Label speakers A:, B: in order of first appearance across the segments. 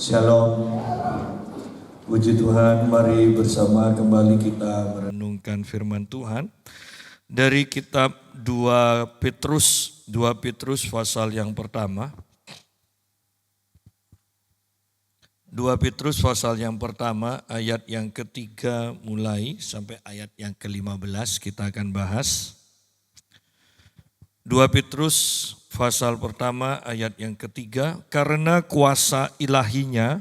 A: Shalom. Puji Tuhan, mari bersama kembali kita merenungkan firman Tuhan dari kitab 2 Petrus pasal yang pertama. 2 Petrus pasal yang pertama ayat yang ketiga mulai sampai ayat yang ke-15 kita akan bahas. 2 Petrus pasal pertama ayat yang ketiga, karena kuasa ilahinya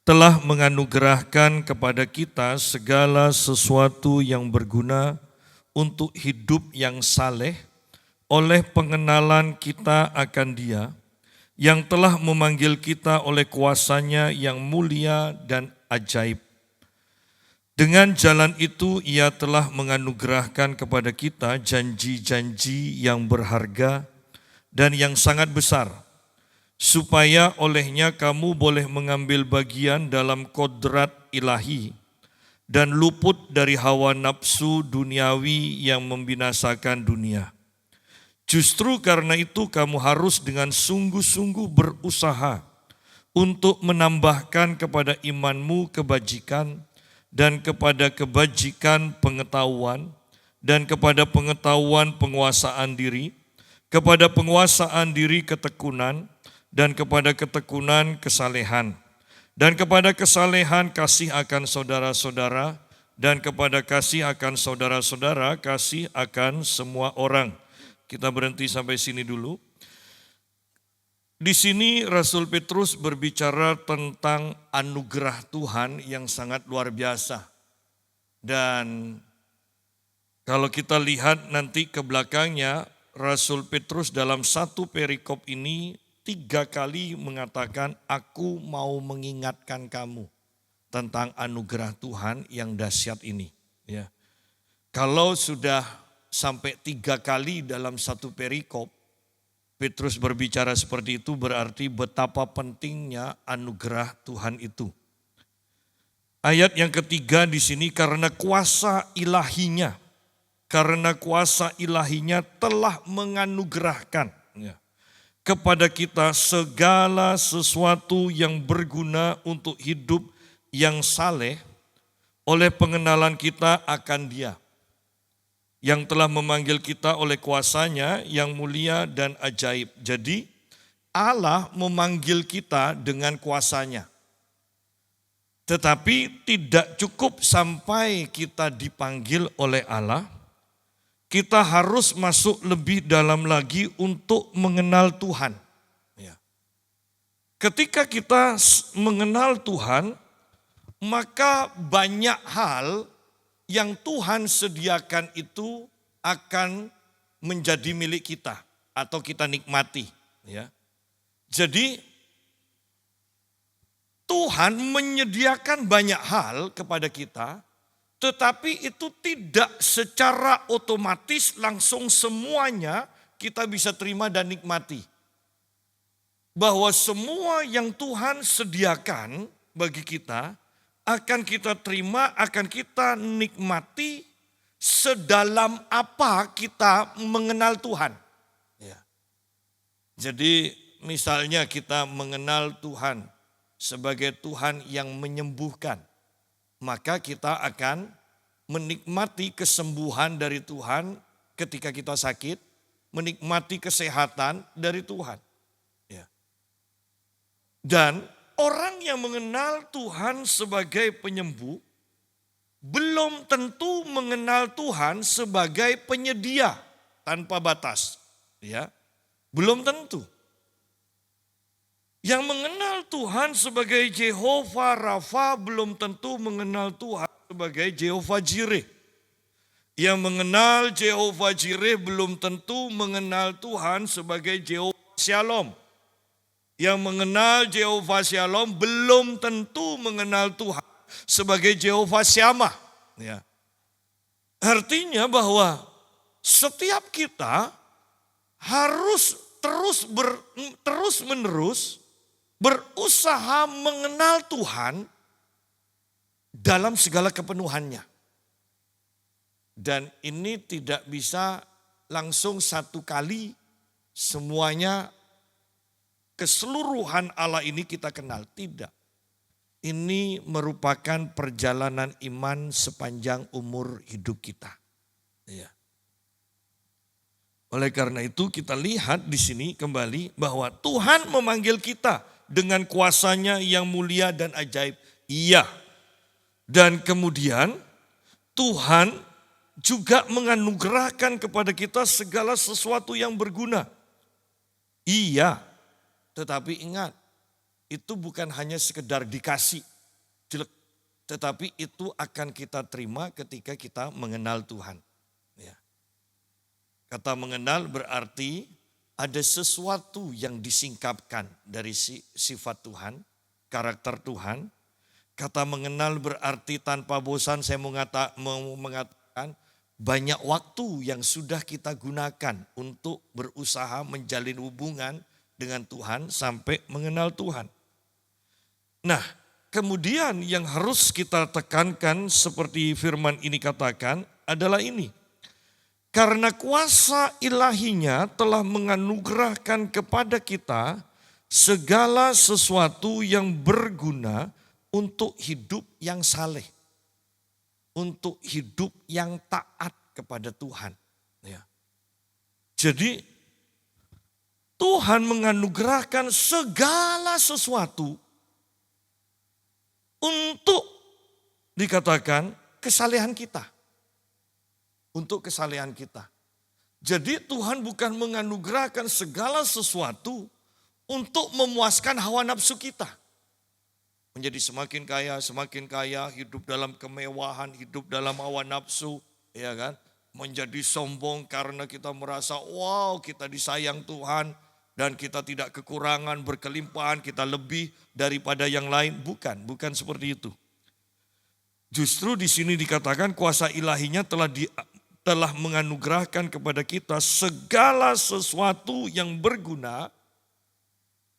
A: telah menganugerahkan kepada kita segala sesuatu yang berguna untuk hidup yang saleh oleh pengenalan kita akan Dia yang telah memanggil kita oleh kuasa-Nya yang mulia dan ajaib. Dengan jalan itu Ia telah menganugerahkan kepada kita janji-janji yang berharga dan yang sangat besar, supaya olehnya kamu boleh mengambil bagian dalam kodrat ilahi dan luput dari hawa nafsu duniawi yang membinasakan dunia. Justru karena itu kamu harus dengan sungguh-sungguh berusaha untuk menambahkan kepada imanmu kebajikan, dan kepada kebajikan pengetahuan, dan kepada pengetahuan penguasaan diri, kepada penguasaan diri ketekunan, dan kepada ketekunan kesalehan, dan kepada kesalehan kasih akan saudara-saudara, dan kepada kasih akan saudara-saudara kasih akan semua orang. Kita berhenti sampai sini dulu. Di sini Rasul Petrus berbicara tentang anugerah Tuhan yang sangat luar biasa. Dan kalau kita lihat nanti ke belakangnya, Rasul Petrus dalam satu perikop ini 3 kali mengatakan, aku mau mengingatkan kamu tentang anugerah Tuhan yang dahsyat ini. Ya. Kalau sudah sampai 3 kali dalam satu perikop, Petrus berbicara seperti itu berarti betapa pentingnya anugerah Tuhan itu. Ayat yang ketiga di sini, karena kuasa ilahinya telah menganugerahkan kepada kita segala sesuatu yang berguna untuk hidup yang saleh oleh pengenalan kita akan Dia yang telah memanggil kita oleh kuasa-Nya yang mulia dan ajaib. Jadi Allah memanggil kita dengan kuasa-Nya. Tetapi tidak cukup sampai kita dipanggil oleh Allah, kita harus masuk lebih dalam lagi untuk mengenal Tuhan. Ketika kita mengenal Tuhan, maka banyak hal yang Tuhan sediakan itu akan menjadi milik kita atau kita nikmati. Ya. Jadi Tuhan menyediakan banyak hal kepada kita, tetapi itu tidak secara otomatis langsung semuanya kita bisa terima dan nikmati. Bahwa semua yang Tuhan sediakan bagi kita akan kita terima, akan kita nikmati sedalam apa kita mengenal Tuhan. Ya. Jadi misalnya kita mengenal Tuhan sebagai Tuhan yang menyembuhkan, maka kita akan menikmati kesembuhan dari Tuhan ketika kita sakit, menikmati kesehatan dari Tuhan. Ya. Dan orang yang mengenal Tuhan sebagai penyembuh belum tentu mengenal Tuhan sebagai penyedia tanpa batas. Ya, belum tentu. Yang mengenal Tuhan sebagai Jehovah Rafa belum tentu mengenal Tuhan sebagai Jehovah Jireh. Yang mengenal Jehovah Jireh belum tentu mengenal Tuhan sebagai Jehovah Shalom. Yang mengenal Jehovah Shalom belum tentu mengenal Tuhan sebagai Jehovah Shammah. Ya. Artinya bahwa setiap kita harus terus-menerus berusaha mengenal Tuhan dalam segala kepenuhannya. Dan ini tidak bisa langsung satu kali semuanya keseluruhan Allah ini kita kenal. Tidak. ini merupakan perjalanan iman sepanjang umur hidup kita. Ya. Oleh karena itu kita lihat di sini kembali bahwa Tuhan memanggil kita dengan kuasanya yang mulia dan ajaib. Iya. Dan kemudian Tuhan juga menganugerahkan kepada kita segala sesuatu yang berguna. Iya, tetapi ingat, itu bukan hanya sekedar dikasih, tetapi itu akan kita terima ketika kita mengenal Tuhan. Ya. Kata mengenal berarti ada sesuatu yang disingkapkan dari sifat Tuhan, karakter Tuhan. Kata mengenal berarti tanpa bosan saya mau mengatakan banyak waktu yang sudah kita gunakan untuk berusaha menjalin hubungan dengan Tuhan sampai mengenal Tuhan. Nah, kemudian yang harus kita tekankan seperti firman ini katakan adalah ini. Karena kuasa ilahinya telah menganugerahkan kepada kita segala sesuatu yang berguna untuk hidup yang saleh. Untuk hidup yang taat kepada Tuhan. Ya. Jadi Tuhan menganugerahkan segala sesuatu untuk dikatakan kesalehan kita. Untuk kesalehan kita. Jadi Tuhan bukan menganugerahkan segala sesuatu untuk memuaskan hawa nafsu kita. Menjadi semakin kaya, hidup dalam kemewahan, hidup dalam hawa nafsu, ya kan? Menjadi sombong karena kita merasa, wow kita disayang Tuhan dan kita tidak kekurangan, berkelimpahan, kita lebih daripada yang lain. Bukan seperti itu. Justru di sini dikatakan kuasa ilahinya telah menganugerahkan kepada kita segala sesuatu yang berguna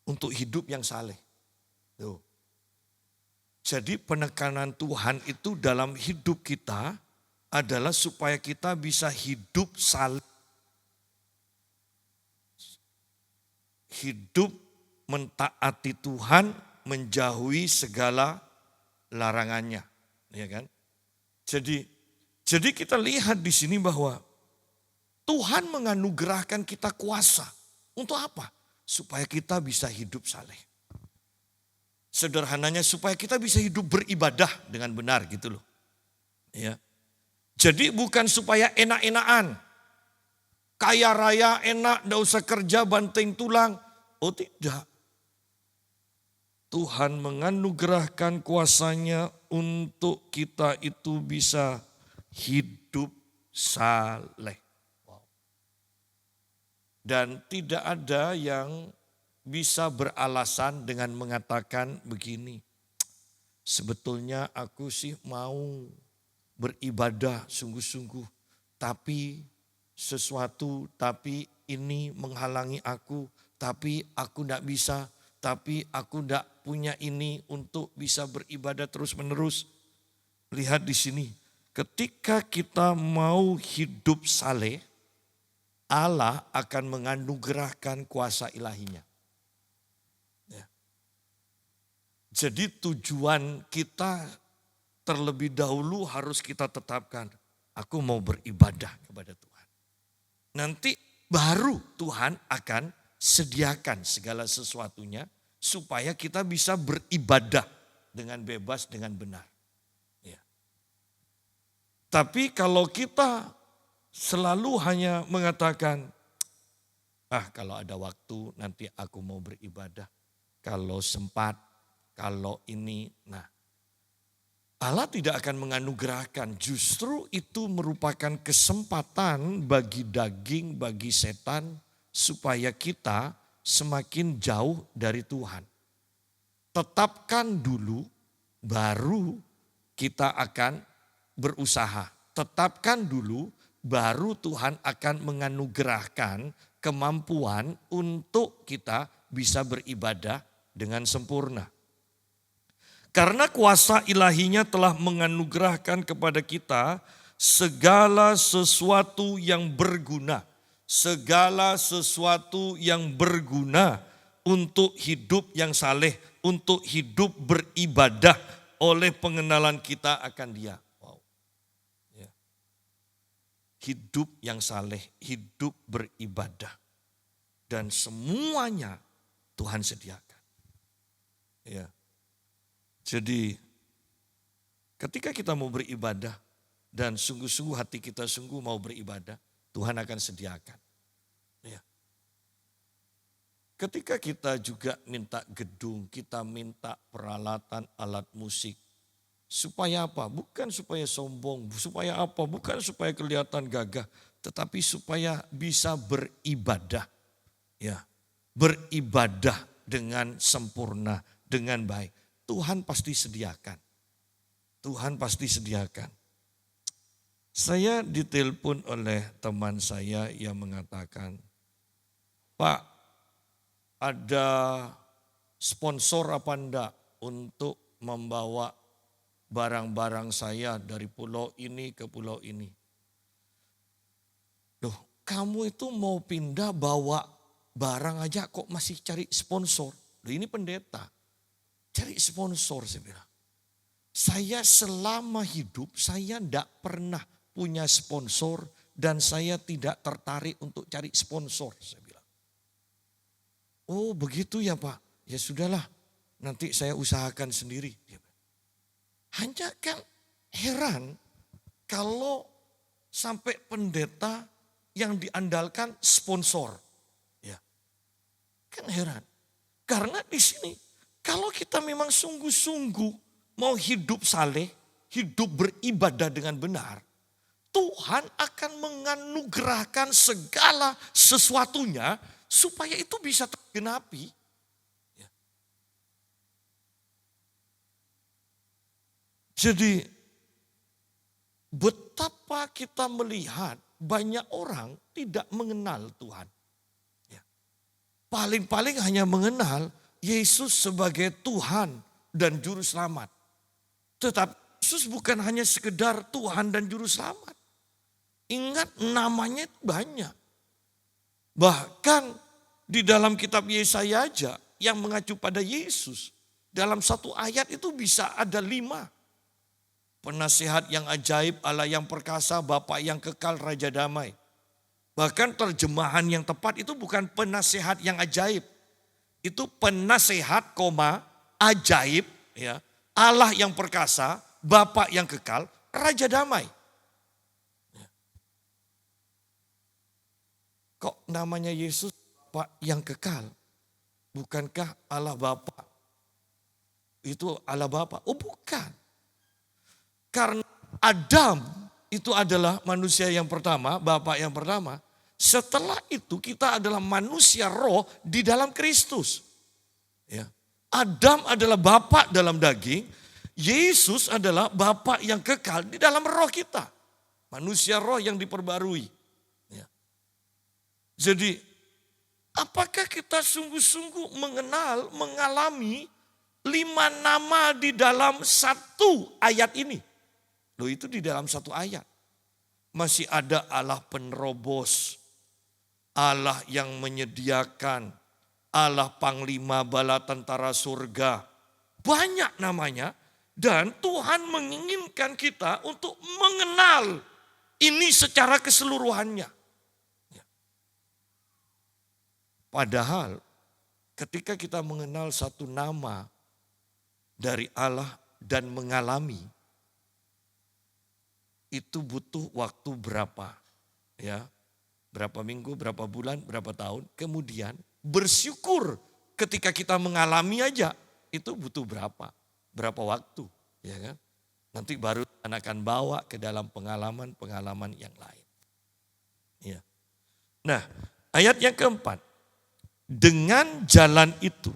A: untuk hidup yang saleh. Tuh. Jadi penekanan Tuhan itu dalam hidup kita adalah supaya kita bisa hidup saleh. Hidup mentaati Tuhan, menjauhi segala larangannya, ya kan? Jadi kita lihat di sini bahwa Tuhan menganugerahkan kita kuasa. Untuk apa? Supaya kita bisa hidup saleh. Sederhananya supaya kita bisa hidup beribadah dengan benar gitu loh. Ya. Jadi bukan supaya enak-enakan. Kaya raya enak, gak usah kerja banting tulang. Oh tidak. Tuhan menganugerahkan kuasanya untuk kita itu bisa hidup saleh. Dan tidak ada yang bisa beralasan dengan mengatakan begini, sebetulnya aku sih mau beribadah sungguh-sungguh, tapi ini menghalangi aku, tapi aku tidak bisa, tapi aku tidak punya ini untuk bisa beribadah terus-menerus. Lihat di sini, ketika kita mau hidup saleh, Allah akan menganugerahkan kuasa ilahinya. Jadi tujuan kita terlebih dahulu harus kita tetapkan. Aku mau beribadah kepada Tuhan. Nanti baru Tuhan akan sediakan segala sesuatunya supaya kita bisa beribadah dengan bebas, dengan benar. Ya. Tapi kalau kita selalu hanya mengatakan, kalau ada waktu nanti aku mau beribadah. Kalau sempat. Kalau ini, Allah tidak akan menganugerahkan. Justru itu merupakan kesempatan bagi daging, bagi setan, supaya kita semakin jauh dari Tuhan. Tetapkan dulu, baru kita akan berusaha. Tetapkan dulu, baru Tuhan akan menganugerahkan kemampuan untuk kita bisa beribadah dengan sempurna. Karena kuasa ilahinya telah menganugerahkan kepada kita segala sesuatu yang berguna. Segala sesuatu yang berguna untuk hidup yang saleh, untuk hidup beribadah oleh pengenalan kita akan Dia. Wow. Ya. Hidup yang saleh, hidup beribadah. Dan semuanya Tuhan sediakan. Ya. Jadi ketika kita mau beribadah dan sungguh-sungguh hati kita sungguh mau beribadah, Tuhan akan sediakan. Ya. Ketika kita juga minta gedung, kita minta peralatan alat musik. Supaya apa? Bukan supaya sombong, supaya apa? Bukan supaya kelihatan gagah, tetapi supaya bisa beribadah. Ya, beribadah dengan sempurna, dengan baik. Tuhan pasti sediakan. Tuhan pasti sediakan. Saya ditelepon oleh teman saya yang mengatakan, Pak, ada sponsor apa enggak untuk membawa barang-barang saya dari pulau ini ke pulau ini. Loh, kamu itu mau pindah bawa barang aja kok masih cari sponsor. Loh, ini pendeta, cari sponsor saya bilang. Saya selama hidup saya tidak pernah punya sponsor dan saya tidak tertarik untuk cari sponsor, saya bilang. Oh begitu ya Pak, ya sudahlah nanti saya usahakan sendiri. Hanya kan heran kalau sampai pendeta yang diandalkan sponsor. Ya. Kan heran. Karena di sini kalau kita memang sungguh-sungguh mau hidup saleh, hidup beribadah dengan benar, Tuhan akan menganugerahkan segala sesuatunya supaya itu bisa tergenapi. Ya. Jadi betapa kita melihat banyak orang tidak mengenal Tuhan. Ya. Paling-paling hanya mengenal Yesus sebagai Tuhan dan Juru Selamat. Tetapi Yesus bukan hanya sekedar Tuhan dan Juru Selamat. Ingat namanya banyak. Bahkan di dalam kitab Yesaya aja yang mengacu pada Yesus. Dalam satu ayat itu bisa ada 5. Penasihat yang ajaib, Allah yang perkasa, Bapa yang kekal, Raja damai. Bahkan terjemahan yang tepat itu bukan penasihat yang ajaib. Itu penasihat, ajaib, ya, Allah yang perkasa, Bapa yang kekal, Raja damai. Kok namanya Yesus Bapa yang kekal? Bukankah Allah Bapa itu Allah Bapa? Oh bukan. Karena Adam itu adalah manusia yang pertama, Bapa yang pertama. Setelah itu kita adalah manusia roh di dalam Kristus. Ya. Adam adalah Bapa dalam daging, Yesus adalah Bapa yang kekal di dalam roh kita. Manusia roh yang diperbarui. Ya. Jadi apakah kita sungguh-sungguh mengenal, mengalami 5 nama di dalam satu ayat ini? Loh itu di dalam satu ayat. Masih ada Allah penerobos, Allah yang menyediakan, Allah panglima bala tentara surga. Banyak namanya dan Tuhan menginginkan kita untuk mengenal ini secara keseluruhannya. Padahal ketika kita mengenal satu nama dari Allah dan mengalami, itu butuh waktu berapa? Ya, berapa minggu, berapa bulan, berapa tahun. Kemudian bersyukur ketika kita mengalami aja, itu butuh berapa? Berapa waktu? Ya kan? Nanti baru akan bawa ke dalam pengalaman-pengalaman yang lain. Ya. Nah, ayat yang keempat. Dengan jalan itu,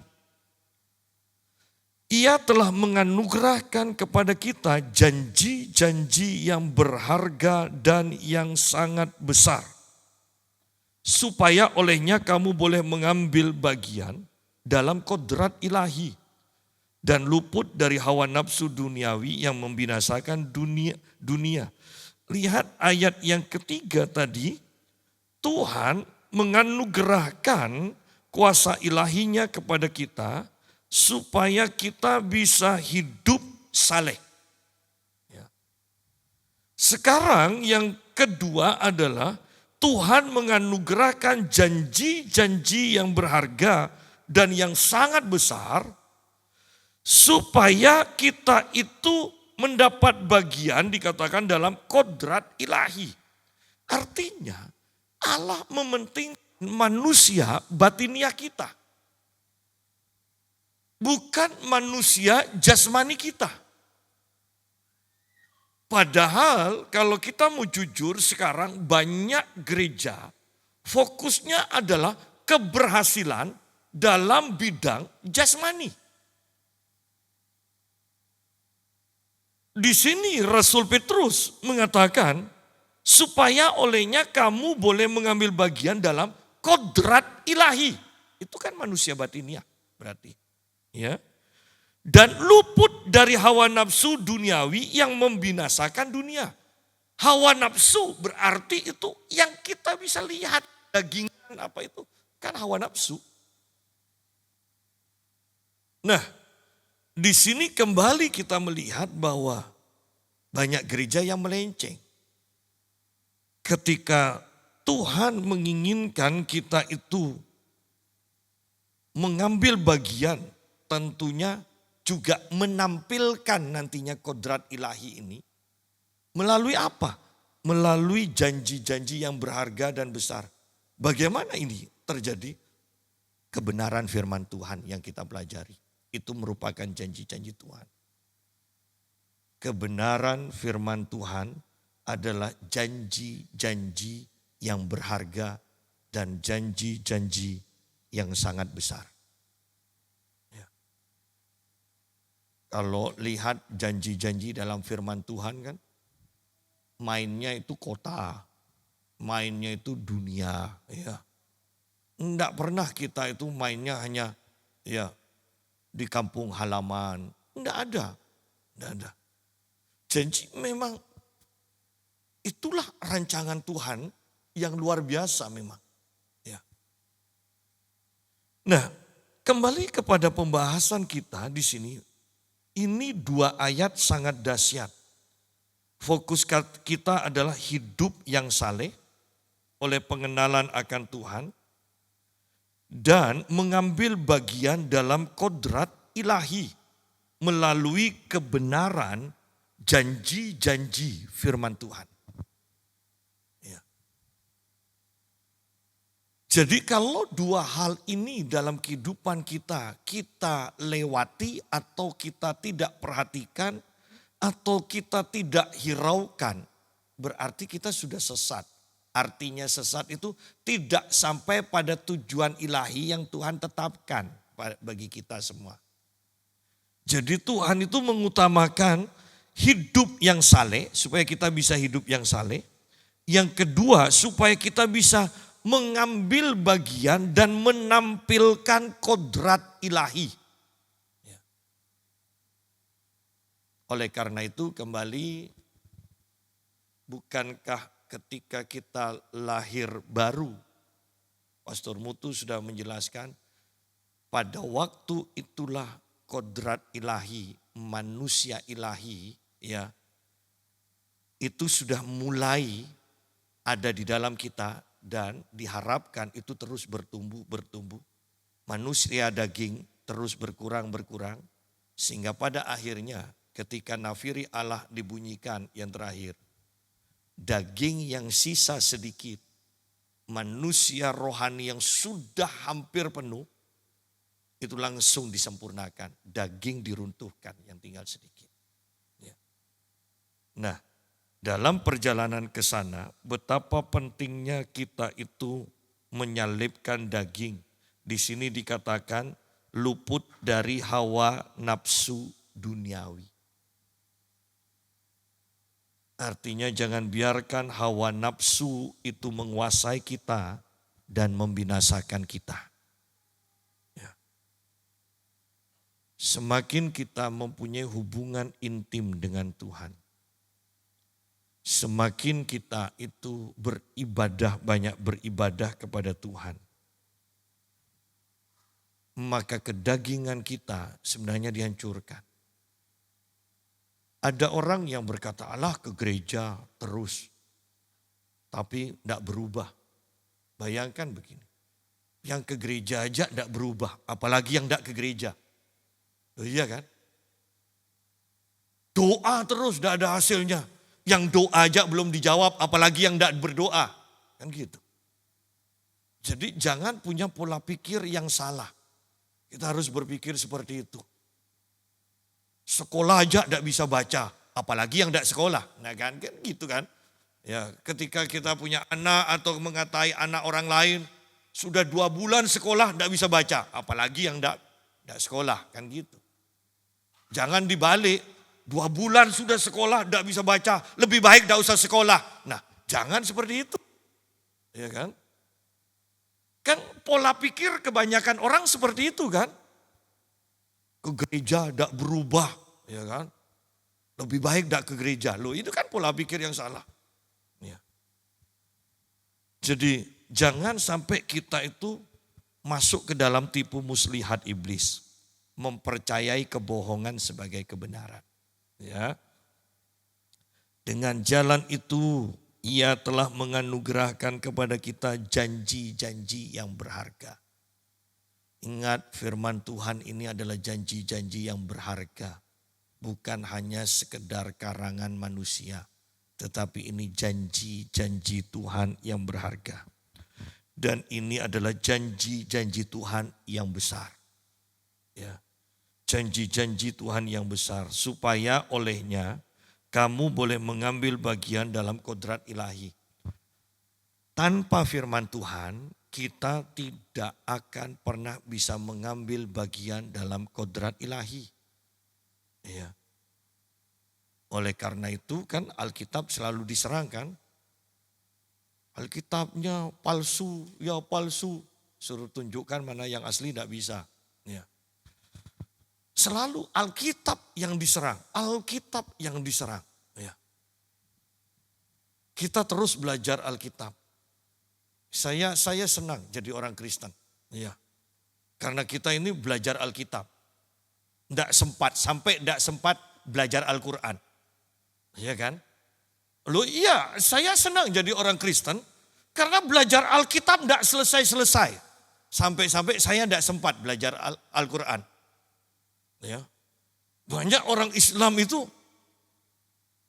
A: Ia telah menganugerahkan kepada kita janji-janji yang berharga dan yang sangat besar. Supaya olehnya kamu boleh mengambil bagian dalam kodrat ilahi. Dan luput dari hawa nafsu duniawi yang membinasakan dunia. Lihat ayat yang ketiga tadi, Tuhan menganugerahkan kuasa ilahinya kepada kita supaya kita bisa hidup saleh. Ya. Sekarang yang kedua adalah Tuhan menganugerahkan janji-janji yang berharga dan yang sangat besar supaya kita itu mendapat bagian dikatakan dalam kodrat ilahi. Artinya Allah mementingkan manusia batiniah kita. Bukan manusia jasmani kita. Padahal kalau kita mau jujur sekarang banyak gereja fokusnya adalah keberhasilan dalam bidang jasmani. Di sini Rasul Petrus mengatakan supaya olehnya kamu boleh mengambil bagian dalam kodrat ilahi. Itu kan manusia batiniah berarti. Ya. Dan luput dari hawa nafsu duniawi yang membinasakan dunia. Hawa nafsu berarti itu yang kita bisa lihat. Dagingan apa itu? Kan hawa nafsu. Nah, di sini kembali kita melihat bahwa banyak gereja yang melenceng. Ketika Tuhan menginginkan kita itu mengambil bagian, tentunya juga menampilkan nantinya kodrat ilahi ini. Melalui apa? Melalui janji-janji yang berharga dan besar. Bagaimana ini terjadi? Kebenaran firman Tuhan yang kita pelajari. Itu merupakan janji-janji Tuhan. Kebenaran firman Tuhan adalah janji-janji yang berharga dan janji-janji yang sangat besar. Ya. Kalau lihat janji-janji dalam firman Tuhan kan, mainnya itu kota, mainnya itu dunia. Ya. Enggak pernah kita itu mainnya hanya ya di kampung halaman. Enggak ada. Janji memang itulah rancangan Tuhan yang luar biasa memang. Ya. Nah, kembali kepada pembahasan kita di sini. Ini 2 ayat sangat dahsyat. Fokus kita adalah hidup yang saleh oleh pengenalan akan Tuhan dan mengambil bagian dalam kodrat ilahi melalui kebenaran janji-janji firman Tuhan. Ya. Jadi kalau 2 hal ini dalam kehidupan kita lewati atau kita tidak perhatikan atau kita tidak hiraukan, berarti kita sudah sesat. Artinya sesat itu tidak sampai pada tujuan ilahi yang Tuhan tetapkan bagi kita semua. Jadi Tuhan itu mengutamakan hidup yang saleh, supaya kita bisa hidup yang saleh. Yang kedua, supaya kita bisa mengambil bagian dan menampilkan kodrat ilahi. Ya. Oleh karena itu kembali, bukankah ketika kita lahir baru, Pastor Mutu sudah menjelaskan, pada waktu itulah kodrat ilahi, manusia ilahi, ya, itu sudah mulai ada di dalam kita dan diharapkan itu terus bertumbuh. Manusia daging terus berkurang sehingga pada akhirnya ketika nafiri Allah dibunyikan yang terakhir, daging yang sisa sedikit, manusia rohani yang sudah hampir penuh, itu langsung disempurnakan. Daging diruntuhkan yang tinggal sedikit. Ya. Nah, dalam perjalanan ke sana, betapa pentingnya kita itu menyalibkan daging. Di sini dikatakan luput dari hawa nafsu duniawi. Artinya jangan biarkan hawa nafsu itu menguasai kita dan membinasakan kita. Ya. Semakin kita mempunyai hubungan intim dengan Tuhan, semakin kita itu banyak beribadah kepada Tuhan, maka kedagingan kita sebenarnya dihancurkan. Ada orang yang berkata, Allah ke gereja terus, tapi tidak berubah. Bayangkan begini, yang ke gereja aja tidak berubah, apalagi yang tidak ke gereja. Oh iya kan? Doa terus tidak ada hasilnya. Yang doa aja belum dijawab, apalagi yang tidak berdoa. Kan gitu. Jadi jangan punya pola pikir yang salah. Kita harus berpikir seperti itu. Sekolah aja tidak bisa baca, apalagi yang tidak sekolah. Nah kan gitu kan. Ya, ketika kita punya anak atau mengatai anak orang lain, sudah 2 bulan sekolah tidak bisa baca, apalagi yang tidak sekolah, kan gitu. Jangan dibalik, 2 bulan sudah sekolah tidak bisa baca, lebih baik tidak usah sekolah. Nah, jangan seperti itu. Ya kan? Kan pola pikir kebanyakan orang seperti itu kan. Ke gereja tidak berubah, ya kan? Lebih baik tidak ke gereja. Loh, itu kan pola pikir yang salah. Ya. Jadi jangan sampai kita itu masuk ke dalam tipu muslihat iblis, mempercayai kebohongan sebagai kebenaran. Ya. Dengan jalan itu Ia telah menganugerahkan kepada kita janji-janji yang berharga. Ingat, firman Tuhan ini adalah janji-janji yang berharga. Bukan hanya sekedar karangan manusia, tetapi ini janji-janji Tuhan yang berharga. Dan ini adalah janji-janji Tuhan yang besar. Ya. Janji-janji Tuhan yang besar, supaya olehnya kamu boleh mengambil bagian dalam kodrat ilahi. Tanpa firman Tuhan, kita tidak akan pernah bisa mengambil bagian dalam kodrat ilahi. Ya. Oleh karena itu kan Alkitab selalu diserangkan. Alkitabnya palsu, ya palsu. Suruh tunjukkan mana yang asli, tidak bisa. Ya. Selalu Alkitab yang diserang, Alkitab yang diserang. Ya. Kita terus belajar Alkitab. Saya senang jadi orang Kristen. Ya. Karena kita ini belajar Alkitab. Sampai tidak sempat belajar Al-Quran. Ya kan? Loh iya, saya senang jadi orang Kristen karena belajar Alkitab tidak selesai-selesai. Sampai-sampai saya tidak sempat belajar Al-Quran. Ya. Banyak orang Islam itu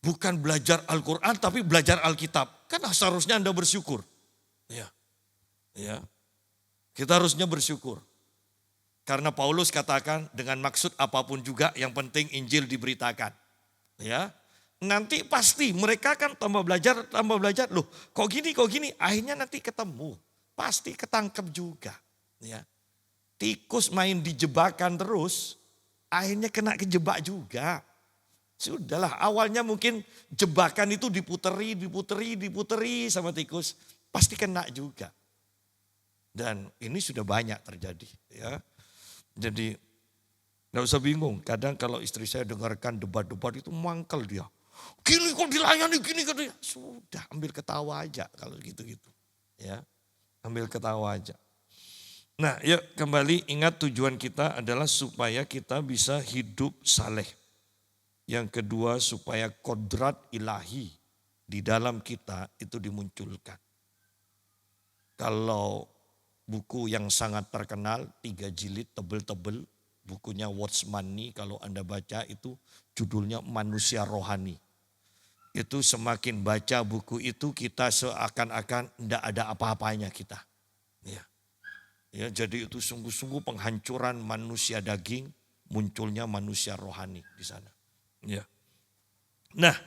A: bukan belajar Al-Quran tapi belajar Alkitab. Kan seharusnya Anda bersyukur. Ya. Ya. Kita harusnya bersyukur. Karena Paulus katakan dengan maksud apapun juga yang penting Injil diberitakan. Ya. Nanti pasti mereka kan tambah belajar. Loh kok gini, akhirnya nanti ketemu. Pasti ketangkep juga. Ya. Tikus main di jebakan terus. Akhirnya kena kejebak juga. Sudahlah, awalnya mungkin jebakan itu diputeri sama tikus. Pasti kena juga. Dan ini sudah banyak terjadi. Ya. Jadi gak usah bingung. Kadang kalau istri saya dengarkan debat-debat itu mangkel dia. Gini kok dilayani gini katanya. Sudah ambil ketawa aja kalau gitu-gitu. Ya, ambil ketawa aja. Nah yuk kembali ingat tujuan kita adalah supaya kita bisa hidup saleh. Yang kedua supaya kodrat ilahi di dalam kita itu dimunculkan. Kalau buku yang sangat terkenal 3 jilid tebel-tebel. Bukunya Watchman kalau Anda baca itu judulnya Manusia Rohani. Itu semakin baca buku itu kita seakan-akan tidak ada apa-apanya kita. Ya. Ya, jadi itu sungguh-sungguh penghancuran manusia daging, munculnya manusia rohani di sana. Ya. Nah,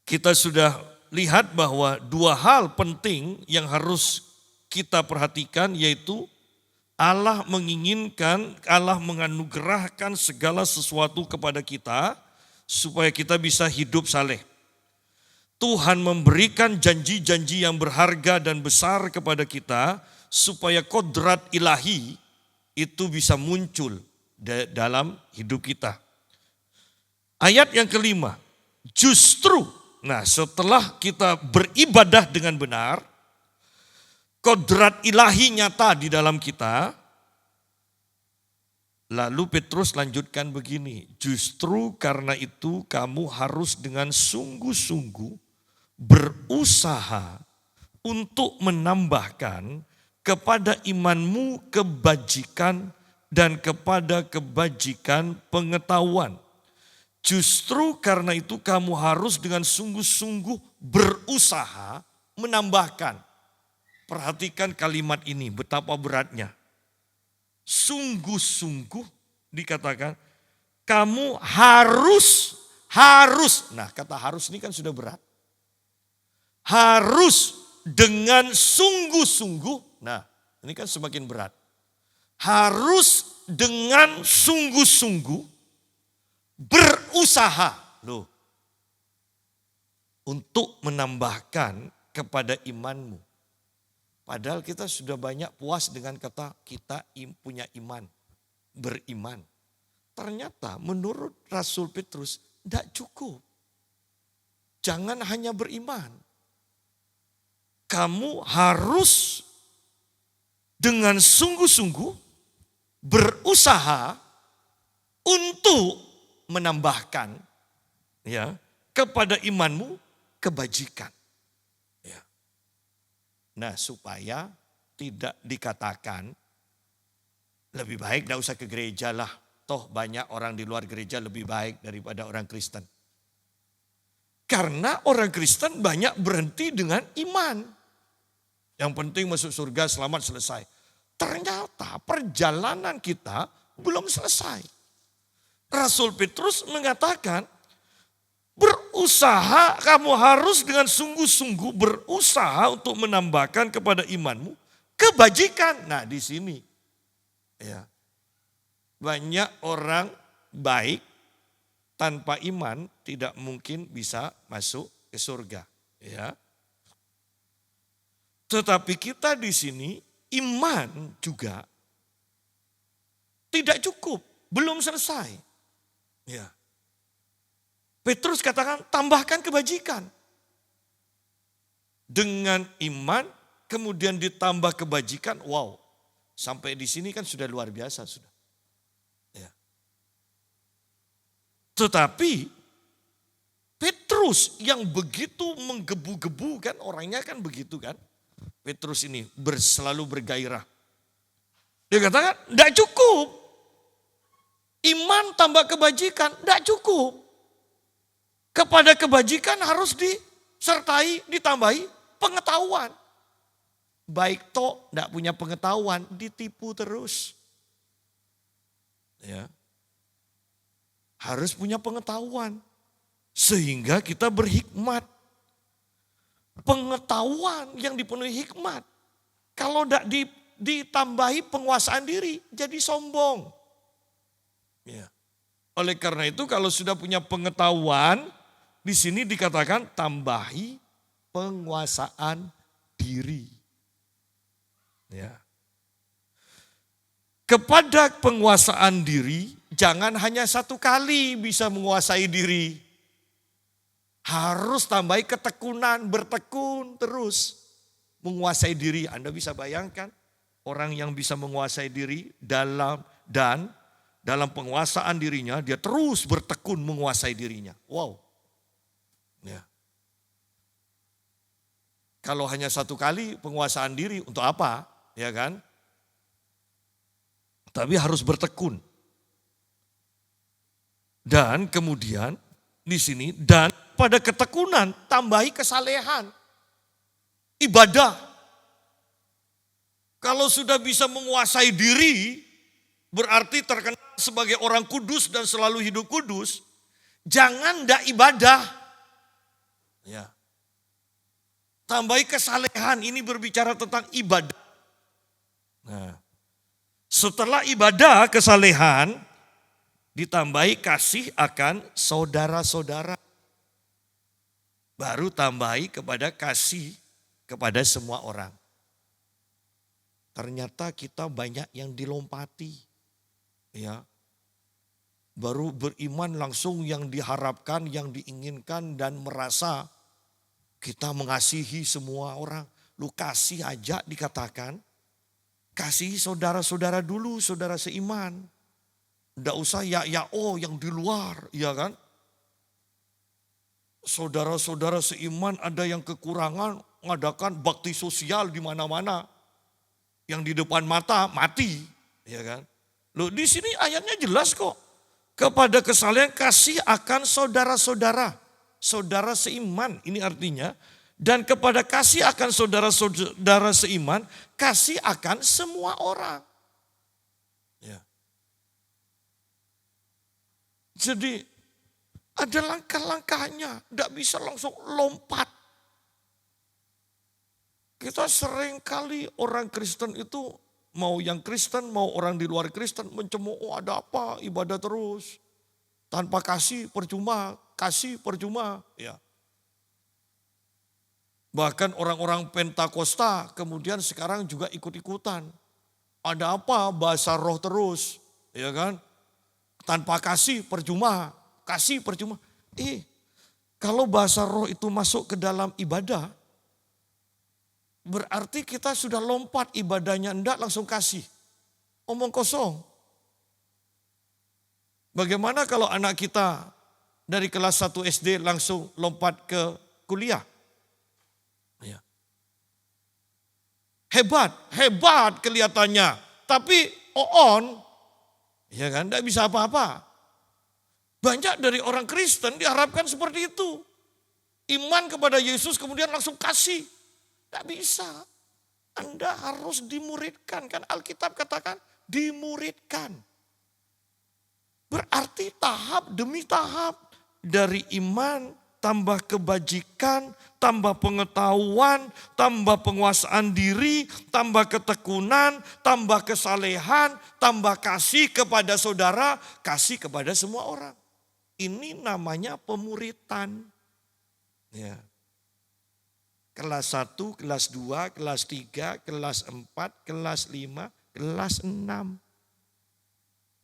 A: kita sudah lihat bahwa 2 hal penting yang harus kita perhatikan yaitu Allah menginginkan, Allah menganugerahkan segala sesuatu kepada kita supaya kita bisa hidup saleh. Tuhan memberikan janji-janji yang berharga dan besar kepada kita supaya kodrat ilahi itu bisa muncul dalam hidup kita. Ayat yang kelima, justru, nah setelah kita beribadah dengan benar, kodrat ilahi nyata di dalam kita. Lalu Petrus lanjutkan begini, justru karena itu kamu harus dengan sungguh-sungguh berusaha untuk menambahkan kepada imanmu kebajikan dan kepada kebajikan pengetahuan. Justru karena itu kamu harus dengan sungguh-sungguh berusaha menambahkan. Perhatikan kalimat ini, betapa beratnya. Sungguh-sungguh dikatakan, kamu harus. Nah, kata harus ini kan sudah berat. Harus dengan sungguh-sungguh. Nah, ini kan semakin berat. Harus dengan sungguh-sungguh berusaha loh untuk menambahkan kepada imanmu. Padahal kita sudah banyak puas dengan kata kita punya iman, beriman. Ternyata menurut Rasul Petrus tidak cukup. Jangan hanya beriman. Kamu harus dengan sungguh-sungguh berusaha untuk menambahkan ya kepada imanmu kebajikan. Ya. Nah, supaya tidak dikatakan lebih baik tidak usah ke gereja lah. Toh banyak orang di luar gereja lebih baik daripada orang Kristen. Karena orang Kristen banyak berhenti dengan iman. Yang penting masuk surga, selamat, selesai. Ternyata perjalanan kita belum selesai. Rasul Petrus mengatakan, berusaha, kamu harus dengan sungguh-sungguh berusaha untuk menambahkan kepada imanmu kebajikan. Nah, di sini ya, banyak orang baik tanpa iman tidak mungkin bisa masuk ke surga. Ya. Tetapi kita di sini iman juga tidak cukup, belum selesai. Ya. Petrus katakan tambahkan kebajikan. Dengan iman kemudian ditambah kebajikan, wow. Sampai di sini kan sudah luar biasa sudah. Ya. Tetapi Petrus yang begitu menggebu-gebu kan, orangnya kan begitu kan. Petrus ini selalu bergairah. Dia katakan tidak cukup. Iman tambah kebajikan, tidak cukup. Kepada kebajikan harus disertai, ditambahi pengetahuan. Baik toh tidak punya pengetahuan, ditipu terus. Ya. Harus punya pengetahuan. Sehingga kita berhikmat. Pengetahuan yang dipenuhi hikmat. Kalau tidak ditambahi penguasaan diri, jadi sombong. Ya. Oleh karena itu kalau sudah punya pengetahuan, di sini dikatakan tambahi penguasaan diri. Ya. Kepada penguasaan diri, jangan hanya satu kali bisa menguasai diri. Harus tambahi ketekunan, bertekun terus menguasai diri. Anda bisa bayangkan orang yang bisa menguasai diri dalam penguasaan dirinya, dia terus bertekun menguasai dirinya. Wow. Ya. Kalau hanya satu kali penguasaan diri untuk apa? Ya kan? Tapi harus bertekun. Dan kemudian di sini dan pada ketekunan tambahi kesalehan. Ibadah. Kalau sudah bisa menguasai diri, berarti terkenal sebagai orang kudus dan selalu hidup kudus, jangan ndak ibadah. Ya. Tambahi kesalehan, ini berbicara tentang ibadah. Nah, setelah ibadah kesalehan, ditambahi kasih akan saudara-saudara. Baru tambahi kepada kasih kepada semua orang. Ternyata kita banyak yang dilompati. Ya, baru beriman langsung yang diharapkan, yang diinginkan dan merasa kita mengasihi semua orang. Lu kasih aja dikatakan, kasih saudara-saudara dulu, saudara seiman. Nggak usah oh yang di luar, ya kan? Saudara-saudara seiman ada yang kekurangan, ngadakan bakti sosial di mana-mana. Yang di depan mata mati, ya kan? Loh di sini ayatnya jelas kok. Kepada kesalehan kasih akan saudara-saudara, saudara seiman, ini artinya. Dan kepada kasih akan saudara-saudara seiman, kasih akan semua orang. Ya. Jadi ada langkah-langkahnya, tidak bisa langsung lompat. Kita sering kali orang Kristen itu, mau yang Kristen, mau orang di luar Kristen, mencemooh ada apa, ibadah terus. Tanpa kasih percuma, kasih percuma. Ya. Bahkan orang-orang Pentakosta kemudian sekarang juga ikut-ikutan. Ada apa bahasa roh terus, ya kan? Tanpa kasih percuma, kasih percuma. Kalau bahasa roh itu masuk ke dalam ibadah, berarti kita sudah lompat ibadahnya, enggak langsung kasih. Omong kosong. Bagaimana kalau anak kita dari kelas 1 SD langsung lompat ke kuliah? Ya. Hebat kelihatannya. Tapi ya kan, enggak bisa apa-apa. Banyak dari orang Kristen diharapkan seperti itu. Iman kepada Yesus kemudian langsung kasih. Tidak bisa. Anda harus dimuridkan. Kan Alkitab katakan dimuridkan. Berarti tahap demi tahap. Dari iman, tambah kebajikan, tambah pengetahuan, tambah penguasaan diri, tambah ketekunan, tambah kesalehan, tambah kasih kepada saudara, kasih kepada semua orang. Ini namanya pemuritan. Ya. Kelas 1, kelas 2, kelas 3, kelas 4, kelas 5, kelas 6.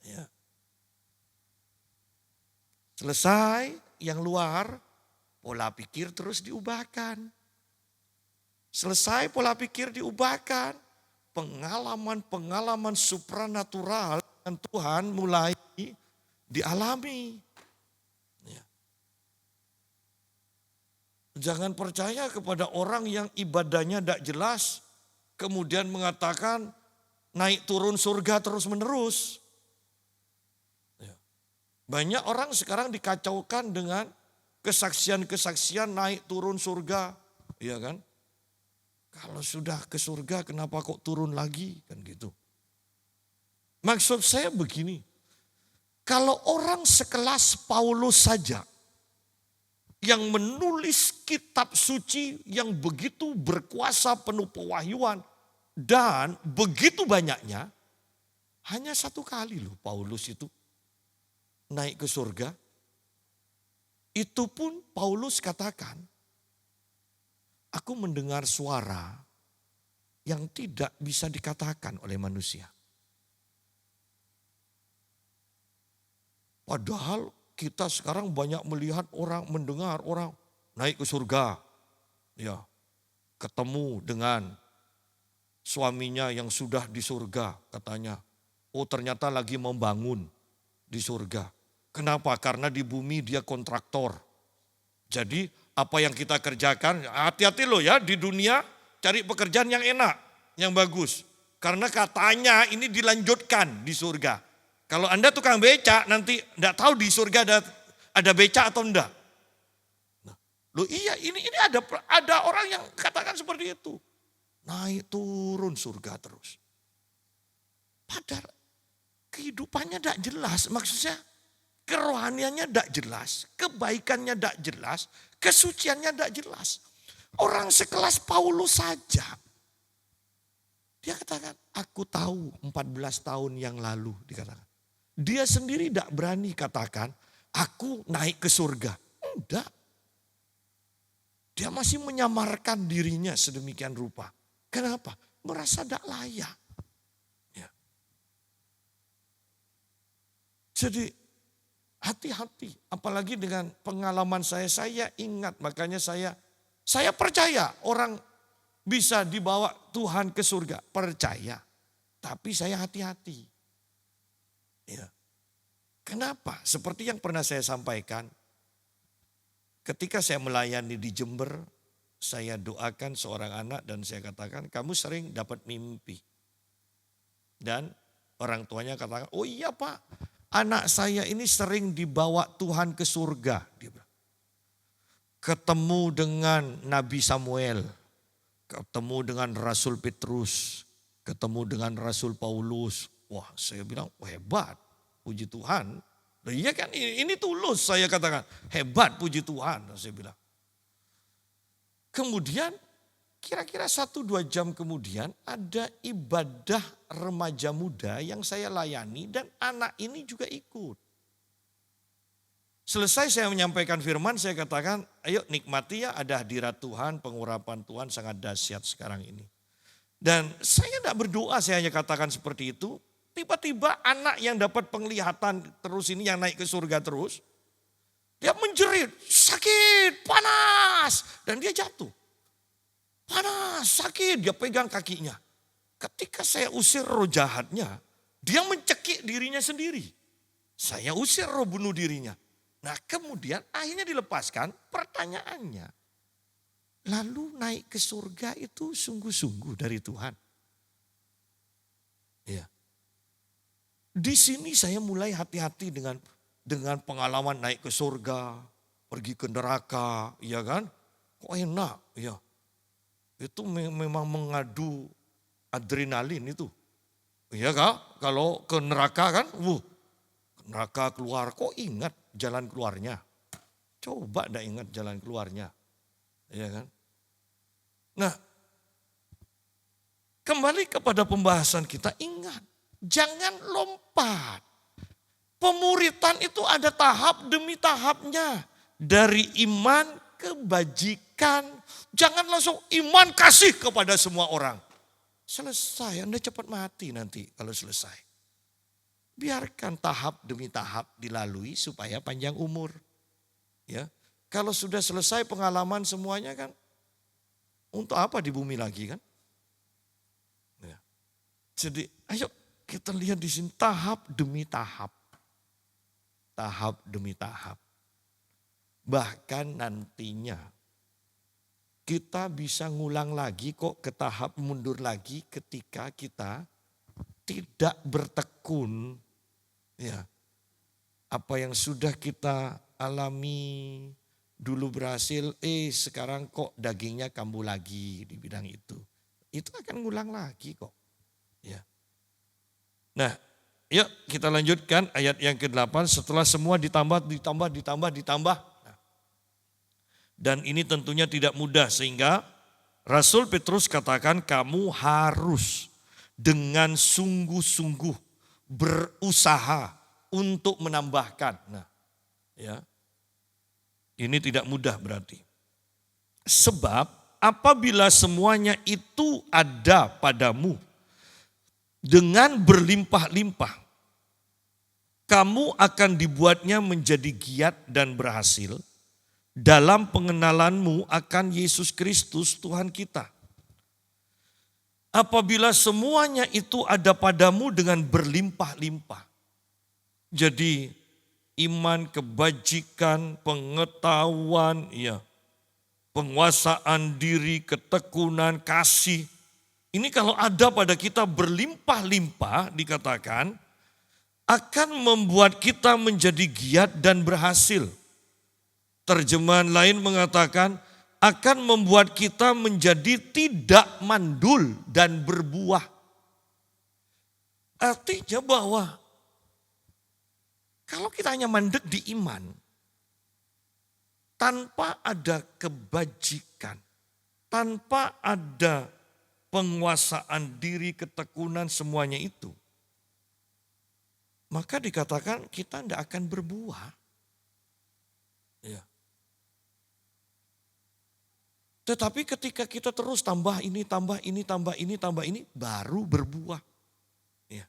A: Ya. Selesai yang luar, pola pikir terus diubahkan. Selesai pola pikir diubahkan, pengalaman-pengalaman supranatural dengan Tuhan mulai dialami. Jangan percaya kepada orang yang ibadahnya tidak jelas, kemudian mengatakan naik turun surga terus menerus. Banyak orang sekarang dikacaukan dengan kesaksian-kesaksian naik turun surga, ya kan? Kalau sudah ke surga kenapa kok turun lagi, kan gitu. Maksud saya begini, kalau orang sekelas Paulus saja yang menulis kitab suci yang begitu berkuasa penuh pewahyuan dan begitu banyaknya, hanya satu kali loh Paulus itu naik ke surga. Itu pun Paulus katakan, aku mendengar suara yang tidak bisa dikatakan oleh manusia. Padahal kita sekarang banyak melihat orang, mendengar orang naik ke surga. Ya, ketemu dengan suaminya yang sudah di surga katanya. Oh ternyata lagi membangun di surga. Kenapa? Karena di bumi dia kontraktor. Jadi apa yang kita kerjakan, hati-hati loh ya di dunia cari pekerjaan yang enak, yang bagus. Karena katanya ini dilanjutkan di surga. Kalau Anda tukang beca nanti enggak tahu di surga ada beca atau enggak. Nah, loh iya ini ada orang yang katakan seperti itu. Naik turun surga terus. Padahal kehidupannya enggak jelas, maksudnya kerohaniannya enggak jelas, kebaikannya enggak jelas, kesuciannya enggak jelas. Orang sekelas Paulus saja. Dia katakan, aku tahu 14 tahun yang lalu dikatakan. Dia sendiri tidak berani katakan, aku naik ke surga. Enggak. Dia masih menyamarkan dirinya sedemikian rupa. Kenapa? Merasa tidak layak. Ya. Jadi hati-hati. Apalagi dengan pengalaman saya ingat. Makanya saya percaya orang bisa dibawa Tuhan ke surga. Percaya. Tapi saya hati-hati. Ya. Kenapa? Seperti yang pernah saya sampaikan. Ketika saya melayani di Jember, saya doakan seorang anak dan saya katakan, kamu sering dapat mimpi. Dan orang tuanya katakan, oh iya Pak, anak saya ini sering dibawa Tuhan ke surga. Dia bilang. Ketemu dengan Nabi Samuel, ketemu dengan Rasul Petrus, ketemu dengan Rasul Paulus. Wah, saya bilang hebat, puji Tuhan. Nah, iya kan, ini tulus saya katakan, hebat puji Tuhan, saya bilang. Kemudian kira-kira 1-2 jam kemudian ada ibadah remaja muda yang saya layani dan anak ini juga ikut. Selesai saya menyampaikan firman, saya katakan, ayo nikmati ya, ada hadirat Tuhan, pengurapan Tuhan sangat dahsyat sekarang ini. Dan saya tidak berdoa, saya hanya katakan seperti itu. Tiba-tiba anak yang dapat penglihatan terus ini, yang naik ke surga terus, dia menjerit, sakit, panas. Dan dia jatuh. Panas, sakit, dia pegang kakinya. Ketika saya usir roh jahatnya, dia mencekik dirinya sendiri. Saya usir roh bunuh dirinya. Nah kemudian akhirnya dilepaskan, pertanyaannya. Lalu naik ke surga itu sungguh-sungguh dari Tuhan. Ya. Di sini saya mulai hati-hati dengan pengalaman naik ke surga, pergi ke neraka, ya kan? Kok enak, ya. Itu memang mengadu adrenalin itu. Ya kan? Kalau ke neraka kan, neraka keluar, kok ingat jalan keluarnya? Coba dah ingat jalan keluarnya. Ya kan? Nah, kembali kepada pembahasan kita, ingat, jangan lompat. Pemuritan itu ada tahap demi tahapnya. Dari iman, kebajikan, jangan langsung iman kasih kepada semua orang. Selesai, Anda cepat mati nanti kalau selesai. Biarkan tahap demi tahap dilalui supaya panjang umur. Ya, kalau sudah selesai pengalaman semuanya kan, untuk apa di bumi lagi kan? Ya. Jadi, ayo kita lihat di sini tahap demi tahap, tahap demi tahap. Bahkan nantinya kita bisa ngulang lagi kok ke tahap mundur lagi ketika kita tidak bertekun. Ya, apa yang sudah kita alami dulu berhasil, sekarang kok dagingnya kambuh lagi di bidang itu. Itu akan ngulang lagi kok. Ya. Nah, yuk kita lanjutkan ayat yang ke-8. Setelah semua ditambah. Nah, dan ini tentunya tidak mudah sehingga Rasul Petrus katakan kamu harus dengan sungguh-sungguh berusaha untuk menambahkan. Nah, ya. Ini tidak mudah berarti. Sebab apabila semuanya itu ada padamu dengan berlimpah-limpah, kamu akan dibuatnya menjadi giat dan berhasil dalam pengenalanmu akan Yesus Kristus Tuhan kita. Apabila semuanya itu ada padamu dengan berlimpah-limpah. Jadi iman, kebajikan, pengetahuan, ya, penguasaan diri, ketekunan, kasih. Ini kalau ada pada kita berlimpah-limpah dikatakan akan membuat kita menjadi giat dan berhasil. Terjemahan lain mengatakan akan membuat kita menjadi tidak mandul dan berbuah. Artinya bahwa kalau kita hanya mandek di iman, tanpa ada kebajikan, tanpa ada penguasaan diri, ketekunan semuanya itu, maka dikatakan kita tidak akan berbuah. Ya. Tetapi ketika kita terus tambah ini, baru berbuah. Ya.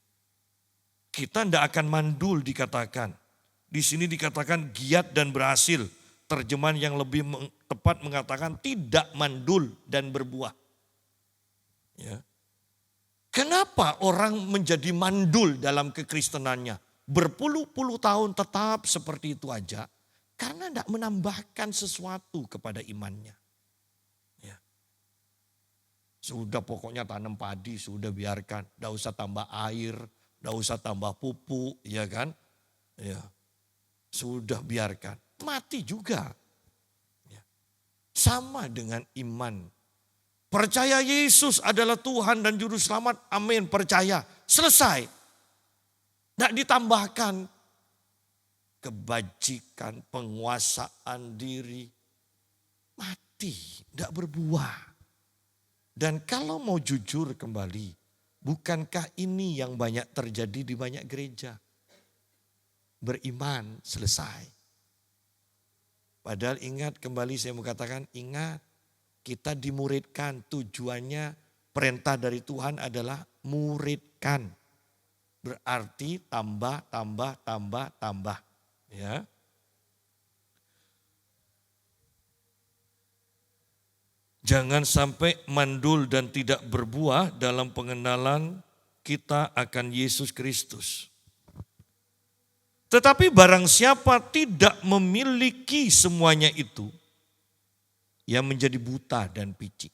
A: Kita tidak akan mandul dikatakan. Di sini dikatakan giat dan berhasil. Terjemahan yang lebih tepat mengatakan tidak mandul dan berbuah. Ya. Kenapa orang menjadi mandul dalam kekristenannya? Berpuluh-puluh tahun tetap seperti itu aja. Karena tidak menambahkan sesuatu kepada imannya. Ya. Sudah pokoknya tanam padi, sudah biarkan. Tidak usah tambah air, tidak usah tambah pupuk, ya kan? Ya. Sudah biarkan. Mati juga. Ya. Sama dengan iman. Percaya Yesus adalah Tuhan dan Juru Selamat. Amin, percaya. Selesai. Tidak ditambahkan kebajikan, penguasaan diri. Mati, tidak berbuah. Dan kalau mau jujur kembali, bukankah ini yang banyak terjadi di banyak gereja? Beriman, selesai. Padahal ingat, kembali saya mau katakan, ingat. Kita dimuridkan, tujuannya perintah dari Tuhan adalah muridkan. Berarti tambah, tambah, tambah, tambah. Ya. Jangan sampai mandul dan tidak berbuah dalam pengenalan kita akan Yesus Kristus. Tetapi barang siapa tidak memiliki semuanya itu, ia menjadi buta dan picik.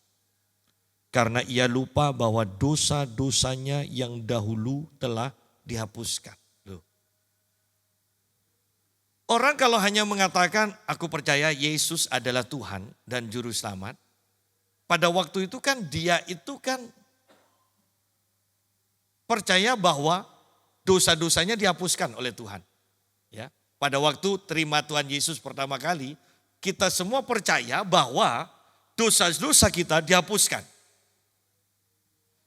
A: Karena ia lupa bahwa dosa-dosanya yang dahulu telah dihapuskan. Loh. Orang kalau hanya mengatakan, aku percaya Yesus adalah Tuhan dan Juru Selamat. Pada waktu itu kan dia itu kan percaya bahwa dosa-dosanya dihapuskan oleh Tuhan. Ya, pada waktu terima Tuhan Yesus pertama kali, kita semua percaya bahwa dosa-dosa kita dihapuskan.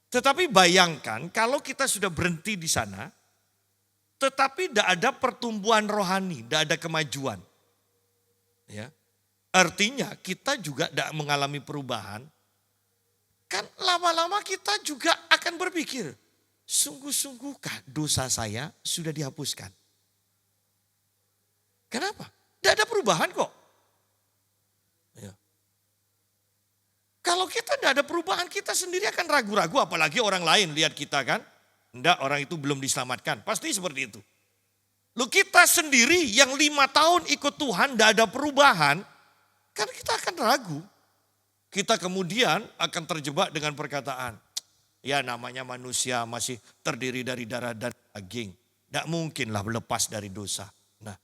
A: Tetapi bayangkan kalau kita sudah berhenti di sana, tetapi tidak ada pertumbuhan rohani, tidak ada kemajuan. Ya. Artinya kita juga tidak mengalami perubahan. Kan lama-lama kita juga akan berpikir, sungguh-sungguhkah dosa saya sudah dihapuskan? Kenapa? Tidak ada perubahan kok. Ya. Kalau kita tidak ada perubahan, kita sendiri akan ragu-ragu, apalagi orang lain lihat kita kan. Enggak, orang itu belum diselamatkan. Pasti seperti itu. Lu kita sendiri yang 5 tahun ikut Tuhan tidak ada perubahan, kan kita akan ragu. Kita kemudian akan terjebak dengan perkataan, ya namanya manusia masih terdiri dari darah dan daging. Tidak mungkinlah lepas dari dosa. Nah,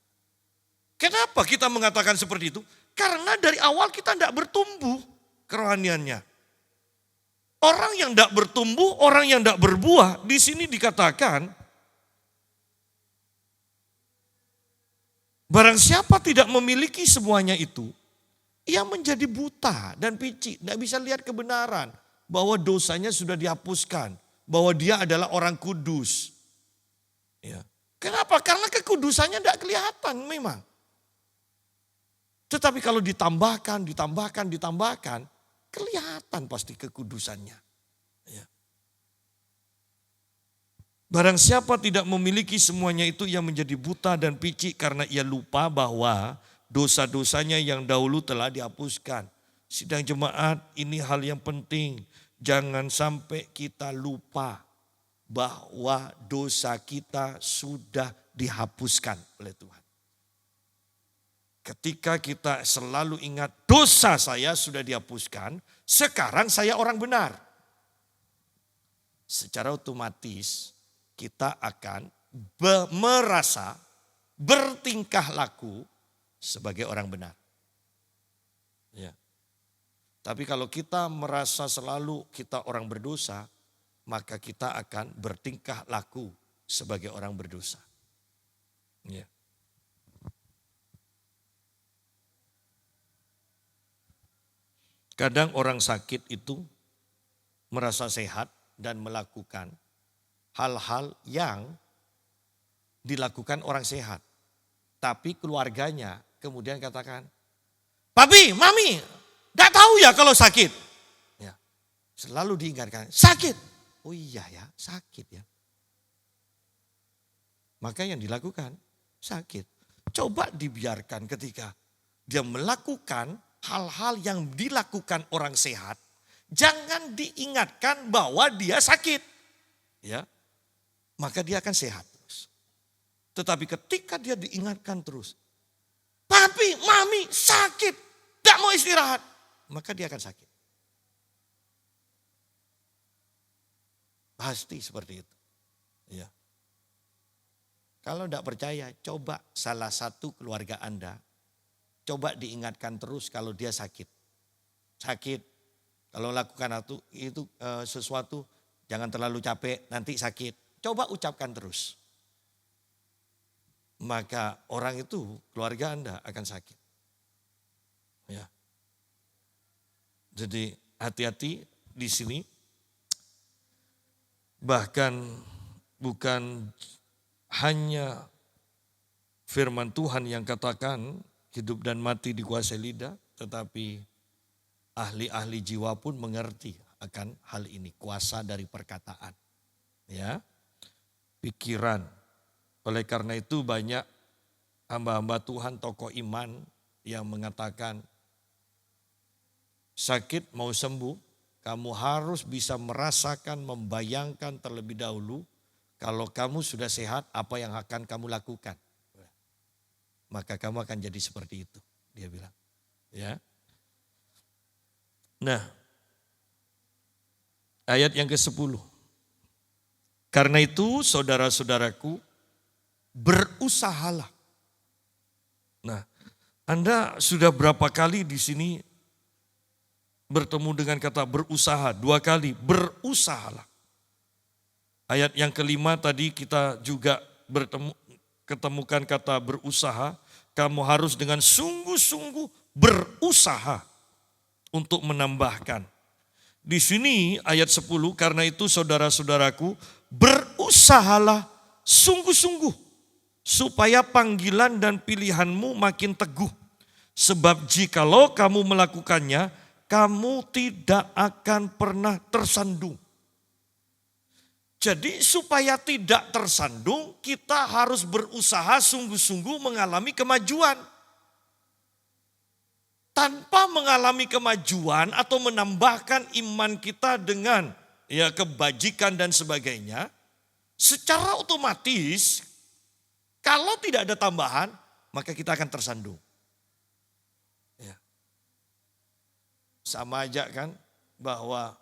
A: kenapa kita mengatakan seperti itu? Karena dari awal kita tidak bertumbuh kerohaniannya. Orang yang tidak bertumbuh, orang yang tidak berbuah, di sini dikatakan, barang siapa tidak memiliki semuanya itu, ia menjadi buta dan picik, tidak bisa lihat kebenaran, bahwa dosanya sudah dihapuskan, bahwa dia adalah orang kudus. Ya. Kenapa? Karena kekudusannya tidak kelihatan memang. Tetapi kalau ditambahkan, kelihatan pasti kekudusannya. Ya. Barang siapa tidak memiliki semuanya itu, ia menjadi buta dan picik karena ia lupa bahwa dosa-dosanya yang dahulu telah dihapuskan. Sidang jemaat, ini hal yang penting. Jangan sampai kita lupa bahwa dosa kita sudah dihapuskan oleh Tuhan. Ketika kita selalu ingat dosa saya sudah dihapuskan, sekarang saya orang benar. Secara otomatis kita akan merasa bertingkah laku sebagai orang benar. Ya. Tapi kalau kita merasa selalu kita orang berdosa, maka kita akan bertingkah laku sebagai orang berdosa. Ya. Kadang orang sakit itu merasa sehat dan melakukan hal-hal yang dilakukan orang sehat. Tapi keluarganya kemudian katakan, Papi, Mami, gak tahu ya kalau sakit. Ya, selalu diingatkan, sakit. Oh iya ya, sakit ya. Maka yang dilakukan, sakit. Coba dibiarkan ketika dia melakukan hal-hal yang dilakukan orang sehat, Jangan diingatkan bahwa dia sakit. Ya, maka dia akan sehat terus. Tetapi ketika dia diingatkan terus, papi, mami sakit, gak mau istirahat, maka dia akan sakit. Pasti seperti itu. Ya. Kalau tidak percaya, coba salah satu keluarga Anda, coba diingatkan terus kalau dia sakit. Sakit, kalau lakukan itu sesuatu, jangan terlalu capek, nanti sakit. Coba ucapkan terus. Maka orang itu, keluarga Anda akan sakit. Ya. Jadi hati-hati di sini. Bahkan bukan hanya firman Tuhan yang katakan hidup dan mati dikuasai lidah, tetapi ahli-ahli jiwa pun mengerti akan hal ini, kuasa dari perkataan. Ya, pikiran. Oleh karena itu banyak hamba-hamba Tuhan, tokoh iman yang mengatakan sakit mau sembuh, kamu harus bisa merasakan, membayangkan terlebih dahulu kalau kamu sudah sehat apa yang akan kamu lakukan. Maka kamu akan jadi seperti itu, dia bilang. Ya. Nah, ayat yang ke-10. Karena itu saudara-saudaraku, berusahalah. Nah, Anda sudah berapa kali di sini bertemu dengan kata berusaha? 2 kali, berusahalah. Ayat yang kelima tadi kita juga ketemukan kata berusaha. Kamu harus dengan sungguh-sungguh berusaha untuk menambahkan. Di sini ayat 10, karena itu saudara-saudaraku, berusahalah sungguh-sungguh supaya panggilan dan pilihanmu makin teguh. Sebab jikalau kamu melakukannya, kamu tidak akan pernah tersandung. Jadi supaya tidak tersandung, kita harus berusaha sungguh-sungguh mengalami kemajuan. Tanpa mengalami kemajuan atau menambahkan iman kita dengan kebajikan dan sebagainya, secara otomatis kalau tidak ada tambahan, maka kita akan tersandung. Sama aja kan bahwa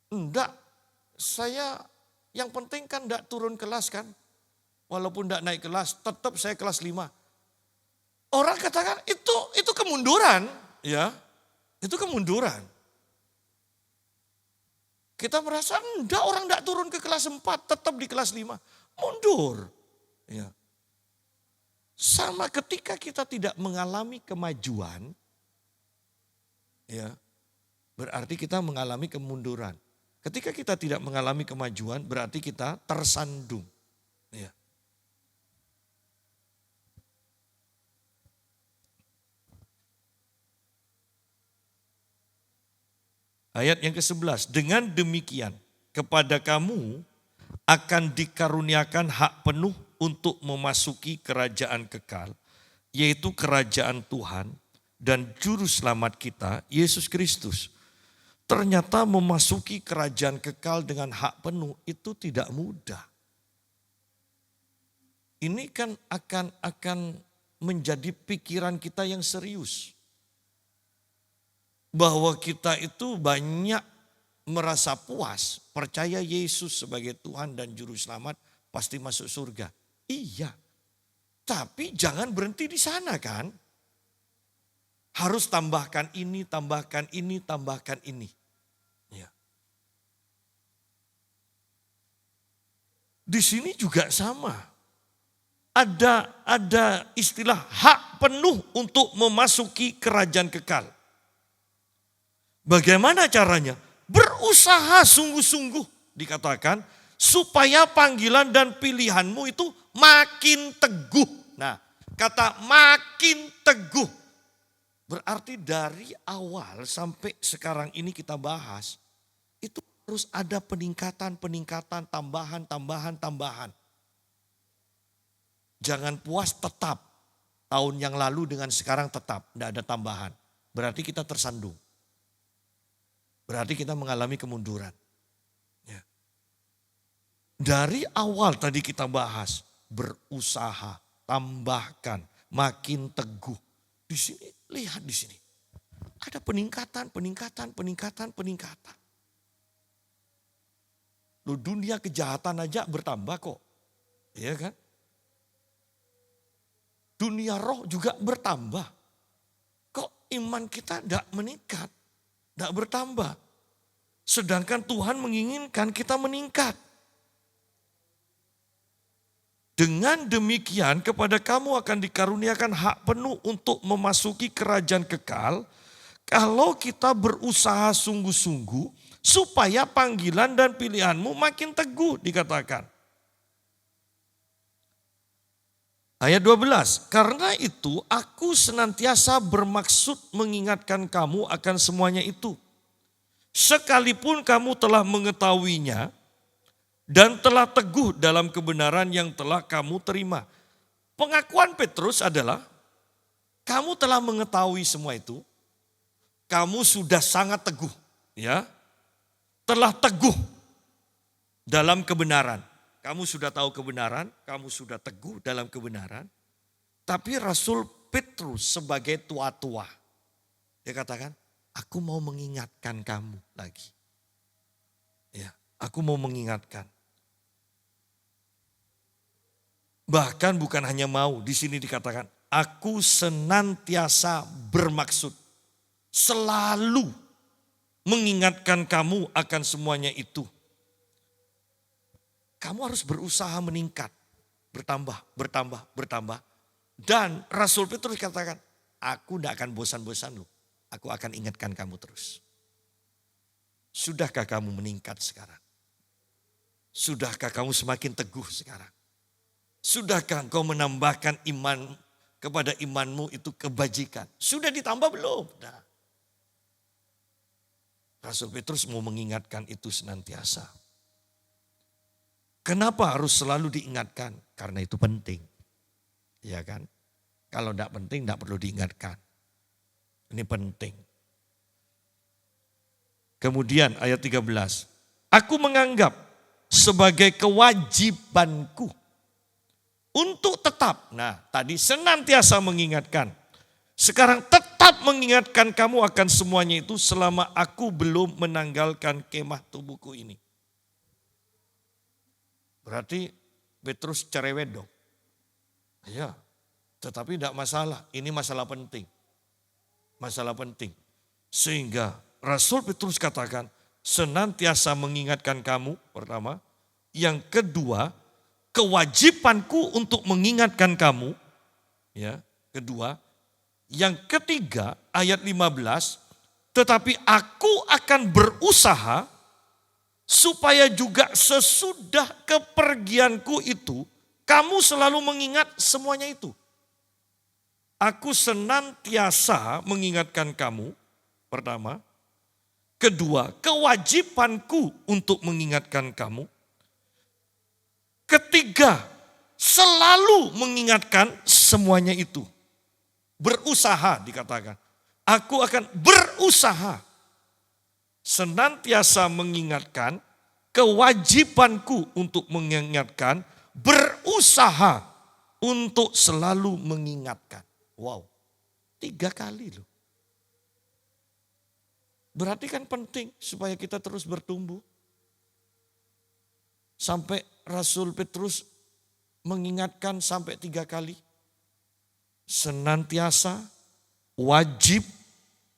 A: enggak, saya yang penting kan enggak turun kelas kan. Walaupun enggak naik kelas, tetap saya kelas 5. Orang katakan itu kemunduran, ya. Itu kemunduran. Kita merasa enggak, orang enggak turun ke kelas 4, tetap di kelas 5. Mundur. Ya. Sama ketika kita tidak mengalami kemajuan, ya, berarti kita mengalami kemunduran. Ketika kita tidak mengalami kemajuan, berarti kita tersandung. Ya. Ayat yang ke-11, dengan demikian kepada kamu akan dikaruniakan hak penuh untuk memasuki kerajaan kekal, yaitu kerajaan Tuhan dan juru selamat kita, Yesus Kristus. Ternyata memasuki kerajaan kekal dengan hak penuh itu tidak mudah. Ini kan akan menjadi pikiran kita yang serius. Bahwa kita itu banyak merasa puas, percaya Yesus sebagai Tuhan dan juru selamat pasti masuk surga. Iya, tapi jangan berhenti di sana kan. Harus tambahkan ini, tambahkan ini, tambahkan ini. Ya. Di sini juga sama. Ada istilah hak penuh untuk memasuki kerajaan kekal. Bagaimana caranya? Berusaha sungguh-sungguh dikatakan supaya panggilan dan pilihanmu itu makin teguh. Nah, kata makin teguh berarti dari awal sampai sekarang ini kita bahas itu harus ada peningkatan, tambahan. Jangan puas tetap tahun yang lalu dengan sekarang tetap, tidak ada tambahan. Berarti kita tersandung. Berarti kita mengalami kemunduran. Ya. Dari awal tadi kita bahas, berusaha, tambahkan, makin teguh. Di sini, lihat di sini. Ada peningkatan. Loh, dunia kejahatan aja bertambah kok. Iya kan? Dunia roh juga bertambah. Kok iman kita tidak meningkat, tidak bertambah. Sedangkan Tuhan menginginkan kita meningkat. Dengan demikian kepada kamu akan dikaruniakan hak penuh untuk memasuki kerajaan kekal. Kalau kita berusaha sungguh-sungguh supaya panggilan dan pilihanmu makin teguh dikatakan. Ayat 12, karena itu aku senantiasa bermaksud mengingatkan kamu akan semuanya itu. Sekalipun kamu telah mengetahuinya dan telah teguh dalam kebenaran yang telah kamu terima. Pengakuan Petrus adalah, kamu telah mengetahui semua itu, kamu sudah sangat teguh, ya, telah teguh dalam kebenaran. Kamu sudah tahu kebenaran, kamu sudah teguh dalam kebenaran. Tapi Rasul Petrus sebagai tua-tua, dia katakan, aku mau mengingatkan kamu lagi. Ya, aku mau mengingatkan. Bahkan bukan hanya mau, di sini dikatakan, aku senantiasa bermaksud, selalu mengingatkan kamu akan semuanya itu. Kamu harus berusaha meningkat, bertambah. Dan Rasul Petrus katakan, aku tidak akan bosan-bosan loh, aku akan ingatkan kamu terus. Sudahkah kamu meningkat sekarang? Sudahkah kamu semakin teguh sekarang? Sudahkah engkau menambahkan iman kepada imanmu itu kebajikan? Sudah ditambah belum? Nah. Rasul Petrus mau mengingatkan itu senantiasa. Kenapa harus selalu diingatkan? Karena itu penting. Ya kan? Kalau tidak penting tidak perlu diingatkan. Ini penting. Kemudian ayat 13. Aku menganggap sebagai kewajibanku untuk tetap. Nah, tadi senantiasa mengingatkan. Sekarang tetap mengingatkan kamu akan semuanya itu selama aku belum menanggalkan kemah tubuhku ini. Berarti Petrus cerewet dong. Ya, tetapi tidak masalah. Ini masalah penting. Masalah penting. Sehingga Rasul Petrus katakan, senantiasa mengingatkan kamu, pertama. Yang kedua, kewajibanku untuk mengingatkan kamu. Ya, kedua. Yang ketiga, ayat 15, tetapi aku akan berusaha supaya juga sesudah kepergianku itu, kamu selalu mengingat semuanya itu. Aku senantiasa mengingatkan kamu, pertama. Kedua, kewajibanku untuk mengingatkan kamu. Ketiga, selalu mengingatkan semuanya itu. Berusaha dikatakan. Aku akan berusaha. Senantiasa mengingatkan, kewajibanku untuk mengingatkan, berusaha untuk selalu mengingatkan. Wow, 3 kali loh. Berarti kan penting supaya kita terus bertumbuh. Sampai Rasul Petrus mengingatkan sampai 3 kali. Senantiasa, wajib,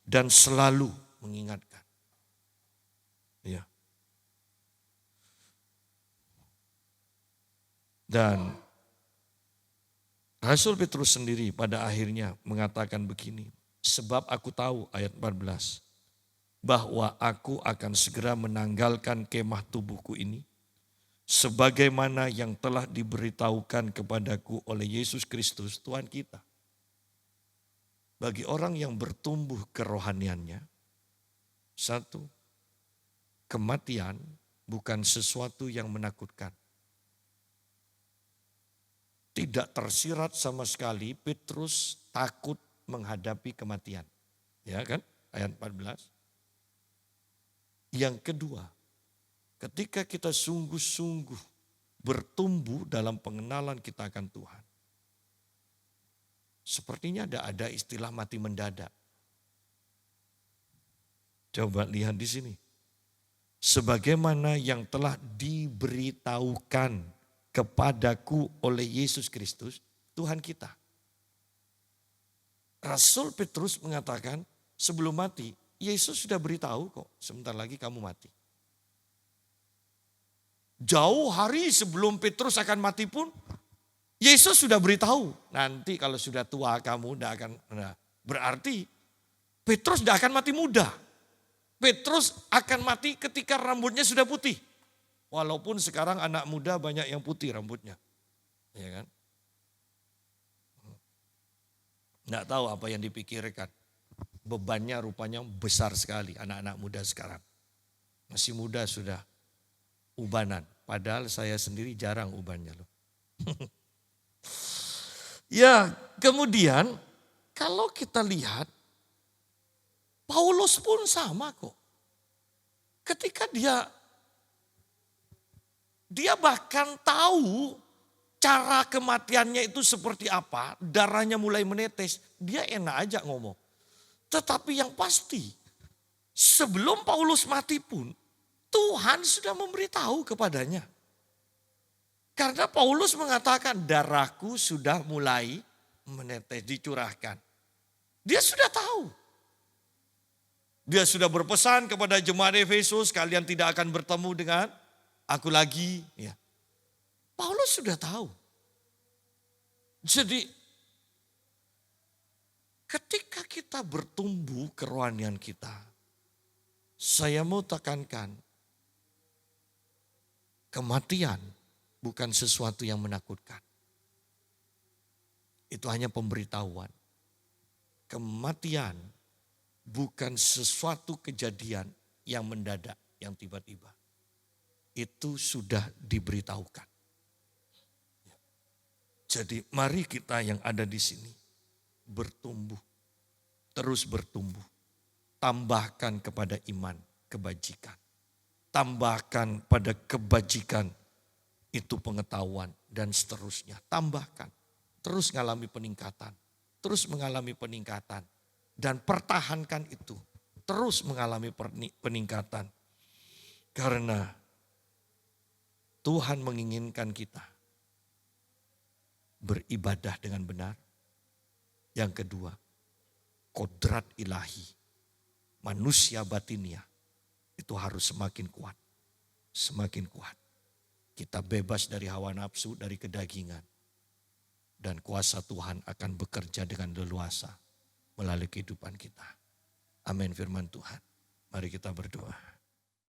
A: dan selalu mengingatkan. Ya. Dan Rasul Petrus sendiri pada akhirnya mengatakan begini. Sebab aku tahu, ayat 14. Bahwa aku akan segera menanggalkan kemah tubuhku ini. Sebagaimana yang telah diberitahukan kepadaku oleh Yesus Kristus Tuhan kita. Bagi orang yang bertumbuh kerohaniannya. 1. Kematian bukan sesuatu yang menakutkan. Tidak tersirat sama sekali Petrus takut menghadapi kematian. Ya kan? Ayat 14. Yang kedua, ketika kita sungguh-sungguh bertumbuh dalam pengenalan kita akan Tuhan. Sepertinya ada istilah mati mendadak. Coba lihat di sini. Sebagaimana yang telah diberitahukan kepadaku oleh Yesus Kristus, Tuhan kita. Rasul Petrus mengatakan sebelum mati, Yesus sudah beritahu kok sebentar lagi kamu mati. Jauh hari sebelum Petrus akan mati pun, Yesus sudah beritahu. Nanti kalau sudah tua kamu tidak akan, berarti Petrus tidak akan mati muda. Petrus akan mati ketika rambutnya sudah putih. Walaupun sekarang anak muda banyak yang putih rambutnya. Ya kan? Tidak tahu apa yang dipikirkan. Bebannya rupanya besar sekali anak-anak muda sekarang. Masih muda sudah ubanan. Padahal saya sendiri jarang ubannya loh. Ya, kemudian kalau kita lihat Paulus pun sama kok. Ketika dia bahkan tahu cara kematiannya itu seperti apa, darahnya mulai menetes, dia enak aja ngomong. Tetapi yang pasti, sebelum Paulus mati pun, Tuhan sudah memberitahu kepadanya. Karena Paulus mengatakan darahku sudah mulai menetes, dicurahkan. Dia sudah tahu. Dia sudah berpesan kepada jemaat Efesus, kalian tidak akan bertemu dengan aku lagi. Ya. Paulus sudah tahu. Jadi ketika kita bertumbuh kerohanian kita, saya mau tekankan, kematian bukan sesuatu yang menakutkan. Itu hanya pemberitahuan. Kematian bukan sesuatu kejadian yang mendadak, yang tiba-tiba. Itu sudah diberitahukan. Jadi mari kita yang ada di sini bertumbuh, terus bertumbuh. Tambahkan kepada iman kebajikan. Tambahkan pada kebajikan itu pengetahuan dan seterusnya. Tambahkan, terus mengalami peningkatan. Terus mengalami peningkatan. Dan pertahankan itu. Terus mengalami peningkatan. Karena Tuhan menginginkan kita beribadah dengan benar. Yang kedua, kodrat ilahi, manusia batinnya itu harus semakin kuat. Semakin kuat. Kita bebas dari hawa nafsu, dari kedagingan. Dan kuasa Tuhan akan bekerja dengan leluasa melalui kehidupan kita. Amin firman Tuhan. Mari kita berdoa.